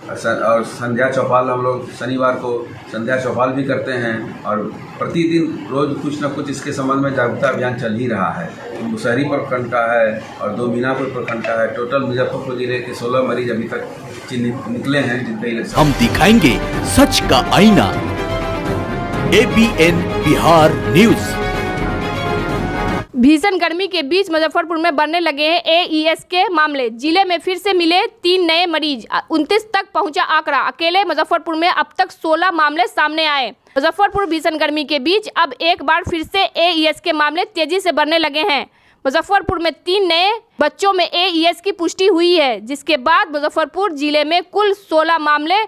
और संध्या चौपाल हम लोग शनिवार को संध्या चौपाल भी करते हैं और प्रतिदिन रोज़ कुछ न कुछ इसके संबंध में जागरूकता अभियान चल ही रहा है। मुसहरी प्रखंड का है और 2 मीनापुर प्रखंड का है। टोटल मुजफ्फरपुर जिले के 16 मरीज अभी तक निकले हैं जिनका हम दिखाएंगे सच का आईना। ABN Bihar news. भीषण गर्मी के बीच मुजफ्फरपुर में बढ़ने लगे हैं AES के मामले। जिले में फिर से मिले 3 नए मरीज, 29 तक पहुंचा आंकड़ा। अकेले मुजफ्फरपुर में अब तक 16 मामले सामने आए। मुजफ्फरपुर भीषण गर्मी के बीच अब एक बार फिर से AES के मामले तेजी से बढ़ने लगे हैं। मुजफ्फरपुर में 3 नए बच्चों में AES की पुष्टि हुई है, जिसके बाद मुजफ्फरपुर जिले में कुल 16 मामले,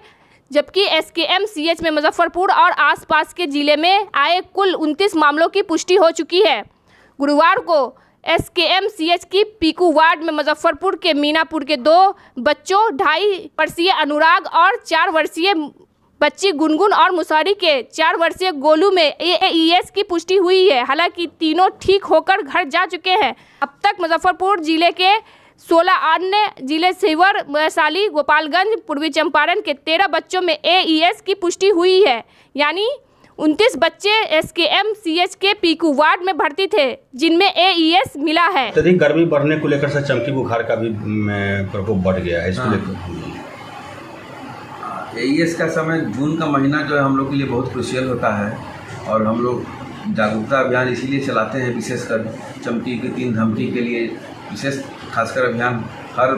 जबकि SKMCH में मुजफ्फरपुर और आसपास के जिले में आए कुल 29 मामलों की पुष्टि हो चुकी है। गुरुवार को SKMCH की पीकू वार्ड में मुजफ्फरपुर के मीनापुर के 2 बच्चों 2.5 वर्षीय अनुराग और 4 वर्षीय बच्ची गुनगुन और मुसहरी के 4 वर्षीय गोलू में AES की पुष्टि हुई है। हालांकि तीनों ठीक होकर घर जा चुके हैं। अब तक मुजफ्फरपुर जिले के 16 अन्य जिले शिवहर, वैशाली, गोपालगंज, पूर्वी चंपारण के 13 बच्चों में AES की पुष्टि हुई है। यानी 29 बच्चे SKMCH के पीकू वार्ड में भर्ती थे, जिनमें AES मिला है। अत्यधिक गर्मी बढ़ने को लेकर से चमकी बुखार का भी प्रकोप बढ़ गया है। इसको लेकर AES का समय जून का महीना जो है हम लोग के लिए बहुत क्रूशियल होता है और हम लोग जागरूकता अभियान इसीलिए चलाते हैं, विशेषकर चमकी की 3 धमकी के लिए विशेष खासकर अभियान हर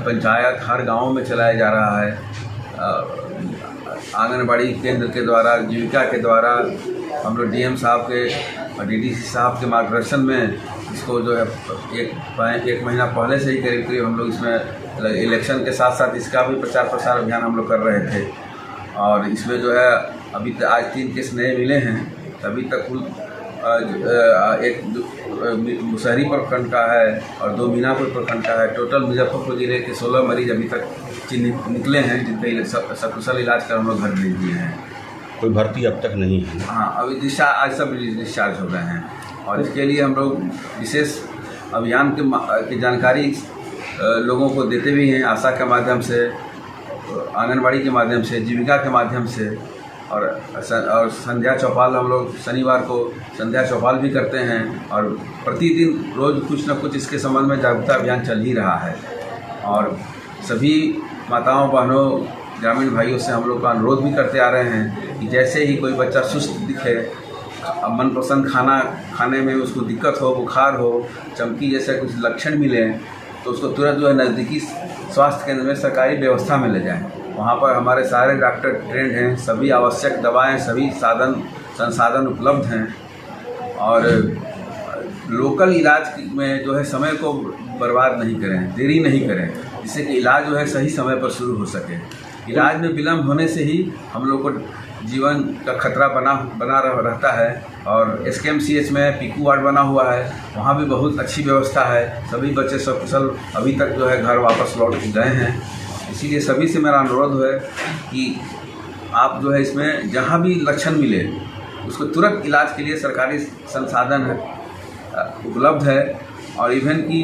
पंचायत, हर गाँव में चलाया जा रहा है। आंगनबाड़ी केंद्र के द्वारा, जीविका के द्वारा हम लोग DM साहब के और DDC साहब के मार्गदर्शन में इसको जो है एक महीना पहले से ही करीब हम लोग इसमें इलेक्शन के साथ साथ इसका भी प्रचार प्रसार अभियान हम लोग कर रहे थे। और इसमें जो है अभी आज 3 केस नए मिले हैं। अभी तक कुल एक मुसहरी प्रखंड का है और 2 मीनापुर प्रखंड का है। टोटल मुजफ्फरपुर जिले के 16 मरीज अभी तक निकले हैं जिनका सकुशल इलाज कर हम लोग घर भेज दिए हैं। कोई भर्ती अब तक नहीं है। हाँ, अभी आज सब डिस्चार्ज हो गए हैं और इसके लिए हम लोग विशेष अभियान की जानकारी लोगों को देते भी हैं, आशा के माध्यम से, आंगनबाड़ी के माध्यम से, जीविका के माध्यम से और संध्या चौपाल हम लोग शनिवार को संध्या चौपाल भी करते हैं और प्रतिदिन रोज़ कुछ न कुछ इसके संबंध में जागरूकता अभियान चल ही रहा है। और सभी माताओं, बहनों, ग्रामीण भाइयों से हम लोग का अनुरोध भी करते आ रहे हैं कि जैसे ही कोई बच्चा सुस्त दिखे, मनपसंद खाना खाने में उसको दिक्कत हो, बुखार हो, चमकी जैसे कुछ लक्षण मिले तो उसको तुरंत जो है नज़दीकी स्वास्थ्य केंद्र में सरकारी व्यवस्था में ले जाएं। वहाँ पर हमारे सारे डॉक्टर ट्रेंड हैं, सभी आवश्यक दवाएं, सभी संसाधन उपलब्ध हैं और लोकल इलाज में जो है समय को बर्बाद नहीं करें, देरी नहीं करें, जिससे कि इलाज जो है सही समय पर शुरू हो सके। इलाज में विलम्ब होने से ही हम लोग को जीवन का खतरा बना रहता है। और SKMCH में पीकू वार्ड बना हुआ है, वहाँ भी बहुत अच्छी व्यवस्था है। सभी बच्चे सकुशल अभी तक जो है घर वापस लौट गए हैं। इसीलिए सभी से मेरा अनुरोध है कि आप जो है इसमें जहाँ भी लक्षण मिले उसको तुरंत इलाज के लिए सरकारी संसाधन उपलब्ध है। और इवन की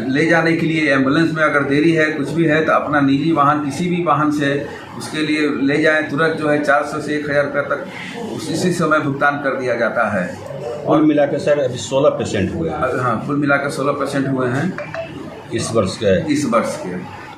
ले जाने के लिए एम्बुलेंस में अगर देरी है, कुछ भी है, तो अपना निजी वाहन, किसी भी वाहन से उसके लिए ले जाएं। तुरंत जो है 400 से 1000 रुपये तक उसी समय भुगतान कर दिया जाता है। और मिलाकर सर अभी 16 पेशेंट हुए हैं। हाँ, कुल मिलाकर 16 पेशेंट हुए हैं इस वर्ष के।